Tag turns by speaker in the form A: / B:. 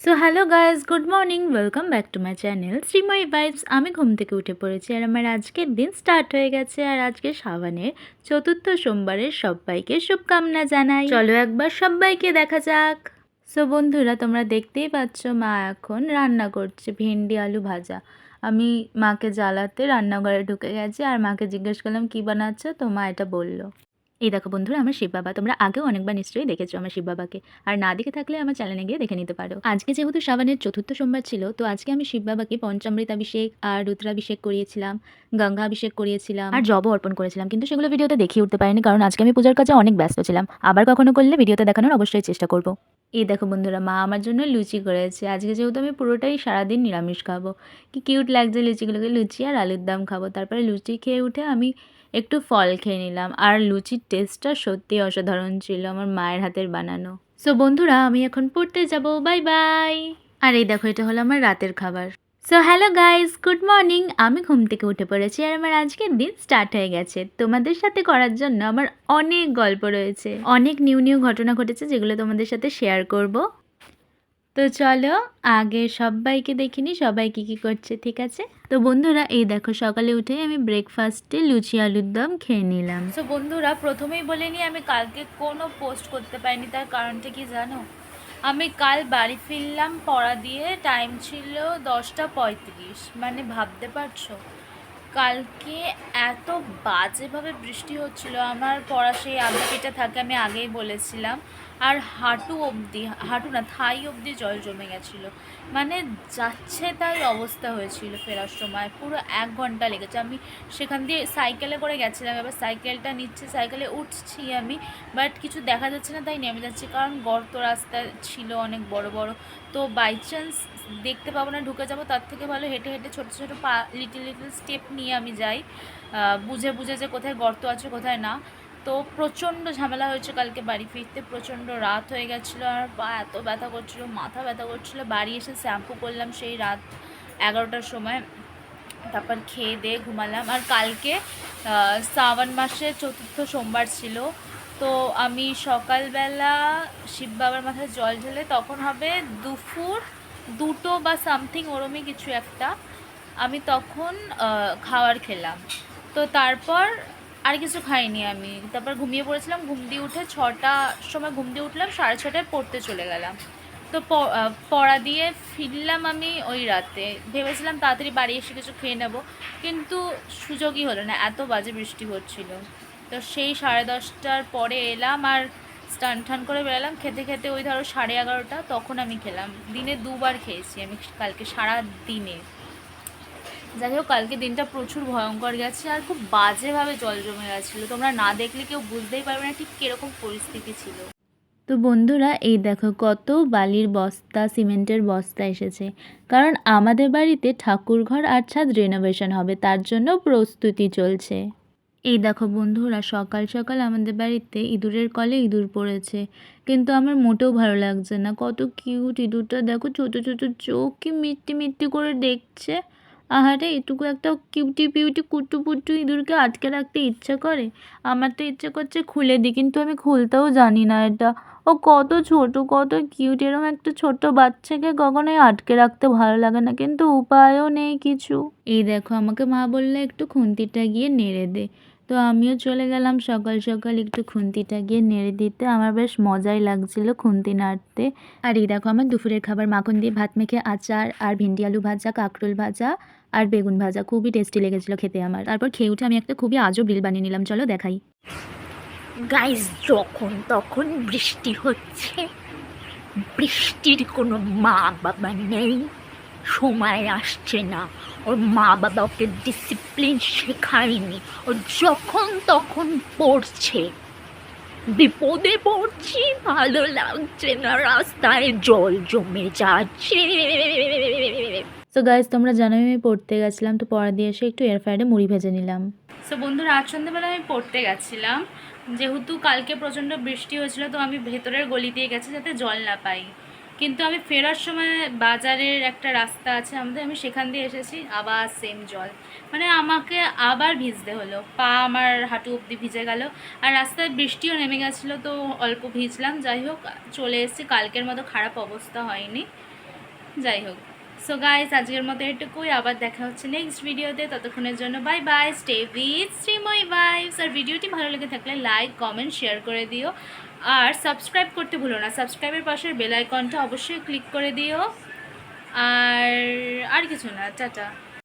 A: So hello guys, good morning, welcome back to my channel Sreemoyee vibes. আমি ঘুম থেকে উঠে পড়েছি আর আমার আজকের দিন স্টার্ট হয়ে গেছে। আর আজকে শ্রাবণের চতুর্থ সোমবারের সবাইকে শুভকামনা জানাই। চলো একবার সবাইকে দেখা যাক। সো বন্ধুরা, তোমরা দেখতেই পাচ্ছ মা এখন রান্না করছে ভেন্ডি আলু ভাজা। আমি মাকে জ্বালাতে রান্নাঘরে ঢুকে গেছি আর মাকে জিজ্ঞেস করলাম কী বানাচ্ছ, তো মা এটা বললো। এই দেখো বন্ধুরা, আমার শিব বাবা। তোমরা আগেও অনেকবার নিশ্চয়ই দেখেছো আমার শিব বাবাকে, আর না দেখে থাকলে আমার চ্যানেলে গিয়ে দেখে নিতে পারো। আজকে যেহেতু শ্রাবণের চতুর্থ সোমবার ছিল, তো আজকে আমি শিব বাবাকে পঞ্চামৃতাভিষেক আর রুদ্রাভিষেক করিয়েছিলাম, গঙ্গাভিষেক করিয়েছিলাম আর জবও অর্পণ করেছিলাম, কিন্তু সেগুলো ভিডিওতে দেখিয়ে উঠতে পারিনি কারণ আজকে আমি পূজার কাজে অনেক ব্যস্ত ছিলাম। আবার কখনো করলে ভিডিওতে দেখানোর অবশ্যই চেষ্টা করব। এই দেখো বন্ধুরা, মা আমার জন্য লুচি করেছে। আজকে যেহেতু আমি পুরোটাই সারাদিন নিরামিষ খাবো, কি কিউট লাগছে লুচিগুলোকে। লুচি আর আলুর দম খাবো। তারপরে লুচি খেয়ে উঠে আমি একটু ফল খেয়ে নিলাম। আর লুচির টেস্টটা সত্যি অসাধারণ ছিল, আমার মায়ের হাতের বানানো। সো বন্ধুরা, আমি এখন পড়তে যাব। Bye bye. আর এই দেখো, এটা হলো আমার রাতের খাবার। So hello guys, good morning. আমি ঘুম থেকে উঠে পড়েছি আর আমার আজকের দিন স্টার্ট হয়ে গেছে। তোমাদের সাথে করার জন্য আমার অনেক গল্প রয়েছে, অনেক নিউ নিউ ঘটনা ঘটেছে যেগুলো তোমাদের সাথে শেয়ার করব। তো চলো আগে সবাইকে দেখিনি সবাই কী কী করছে, ঠিক আছে? তো বন্ধুরা, এই দেখো সকালে উঠে আমি ব্রেকফাস্টে লুচি আলুর দম খেয়ে নিলাম। তো বন্ধুরা, প্রথমেই বলে নিই আমি কালকে কোনো পোস্ট করতে পারিনি। তার কারণটা কি জানো? আমি কাল বাড়ি ফিরলাম পড়া দিয়ে, টাইম ছিল 10:35। মানে ভাবতে পারছো কালকে এত বাজেভাবে বৃষ্টি হচ্ছিল। আমার পড়া সেই আবৃত্তিটা থাকে, আমি আগেই বলেছিলাম। আর হাঁটু অবধি, হাঁটু না থাই অবধি জল জমে গেছিলো। মানে যাচ্ছে তাই অবস্থা হয়েছিল। ফেরার সময় পুরো 1 ঘন্টা লেগেছে। আমি সেখান দিয়ে সাইকেলে করে গেছিলাম, এবার সাইকেলটা নিচ্ছে, সাইকেলে উঠছি আমি, বাট কিছু দেখা যাচ্ছে না তাই নেমে যাচ্ছি, কারণ গর্ত রাস্তা ছিল অনেক বড় বড়। তো বাই চান্স দেখতে পাবো না, ঢুকে যাবো, তার থেকে ভালো হেঁটে হেঁটে ছোটো ছোটো লিটল লিটল স্টেপ নিয়ে আমি যাই, বুঝে বুঝে যে কোথায় গর্ত আছে কোথায় না। তো প্রচণ্ড ঝামেলা হয়েছে কালকে বাড়ি ফিরতে, প্রচণ্ড রাত হয়ে গেছিলো আর পা এত ব্যথা করছিলো, মাথা ব্যথা করছিলো। বাড়ি এসে শ্যাম্পু করলাম সেই রাত 11টার সময়, তারপর খেয়ে দিয়ে ঘুমালাম। আর কালকে শ্রাবণ মাসের চতুর্থ সোমবার ছিল। তো আমি সকালবেলা শিব বাবার মাথায় জল ঢেলে, তখন হবে দুপুর 2টো বা সামথিং ওরমই কিছু একটা, আমি তখন খাবার খেলাম। তো তারপর আর কিছু খাইনি আমি, তারপর ঘুমিয়ে পড়েছিলাম। ঘুম দিয়ে উঠে 6টার সময় ঘুম দিয়ে উঠলাম, 6:30টায় পড়তে চলে গেলাম। তো পড়া দিয়ে ফিরলাম আমি ওই রাতে। ভেবেছিলাম তাড়াতাড়ি বাড়ি এসে কিছু খেয়ে নেবো, কিন্তু সুযোগই হলো না, এত বাজে বৃষ্টি হচ্ছিল। তো সেই 10:30টার পরে এলাম আর স্নান টান করে বেরোলাম। খেতে খেতে ওই ধরো 11:30, তখন আমি খেলাম। দিনে 2বার খেয়েছি আমি কালকে সারা দিনে। যাই হোক, কালকে দিনটা প্রচুর ভয়ঙ্কর গেছে আর খুব বাজেভাবে জল জমে গেছিলো। তোমরা না দেখলে কেউ বুঝতেই পারবে না ঠিক কীরকম পরিস্থিতি ছিল। তো বন্ধুরা, এই দেখো কত বালির বস্তা, সিমেন্টের বস্তা এসেছে, কারণ আমাদের বাড়িতে ঠাকুরঘর আর ছাদ রেনোভেশন হবে, তার জন্য প্রস্তুতি চলছে। এই দেখো বন্ধুরা, সকাল সকাল আমাদের বাড়িতে ইঁদুরের কলে ইঁদুর পড়েছে, কিন্তু আমার মোটেও ভালো লাগছে না। কত কিউট ইঁদুরটা, দেখো ছোটো ছোটো চোখ, কি মিষ্টি মিষ্টি করে দেখছে। আহারে, এটুকু একটা কিউটি পিউটি কুটু পুটু ইঁদুরকে আটকে রাখতে ইচ্ছে করে? আমার তো ইচ্ছে করছে খুলে দিই, কিন্তু আমি খুলতেও জানি না এটা। ও কত ছোট, কত কিউট, এরকম একটা ছোট্ট বাচ্চাকে কখনোই আটকে রাখতে ভালো লাগে না, কিন্তু উপায়ও নেই কিছু। এই দেখো, আমাকে মা বললে একটু খুন্তিটা গিয়ে নেড়ে দে, তো আমিও চলে গেলাম সকাল সকাল একটু খুন্তিটা গিয়ে নেড়ে দিতে। আমার বেশ মজাই লাগছিল খুন্তি নাড়তে। আর এই দেখো, আমার দুপুরের খাবার মাখন দিয়ে ভাত মেখে, আচার আর ভেন্ডি আলু ভাজা, কাঁকরোল ভাজা আর বেগুন ভাজা, খুবই টেস্টি লেগেছিলো খেতে আমার। তারপর খেয়ে উঠে আমি একটা খুবই আজব রিল বানিয়ে নিলাম, চলো দেখাই।
B: গাইস, যখন তখন বৃষ্টি হচ্ছে, বৃষ্টির কোনো মা বাবা নেই, সময় আসছে না, ওর মা বাবা ওকে ডিসিপ্লিন শেখায়নি, ও যখন তখন পড়ছে। বিপদে পড়ছি, ভালো লাগছে না, রাস্তায় জল জমে যাচ্ছে।
A: সো গাইজ, তোমরা জানো আমি পড়তে গেছিলাম, তো পড়া দিয়ে এসে একটু এয়ার ফ্রায়ারে মুড়ি ভেজে নিলাম। সো বন্ধুরা, আজ সন্ধ্যেবেলা আমি পড়তে গেছিলাম। যেহেতু কালকে প্রচণ্ড বৃষ্টি হয়েছিল, তো আমি ভেতরের গলি দিয়ে গেছি যাতে জল না পাই। কিন্তু আমি ফেরার সময় বাজারের একটা রাস্তা আছে আমাদের, আমি সেখান দিয়ে এসেছি, আবার সেম জল। মানে আমাকে আবার ভিজতে হলো, পা আমার হাঁটু অবধি ভিজে গেল। আর রাস্তায় বৃষ্টিও নেমে গেছিলো, তো অল্প ভিজলাম। যাই হোক, চলে এসেছি, কালকের মতো খারাপ অবস্থা হয়নি। যাই হোক, সো গাইস, আজকের মতো এটুকুই। আবার দেখা হচ্ছে নেক্সট ভিডিওতে। ততক্ষণের জন্য bye bye, stay with Sreemoyee vibes. আর ভিডিওটি ভালো লেগে থাকলে লাইক, কমেন্ট, শেয়ার করে দিও। আর সাবস্ক্রাইব করতে ভুলো না, সাবস্ক্রাইবের পাশের বেল আইকনটা অবশ্যই ক্লিক করে দিও। আর কিছু না, টাটা।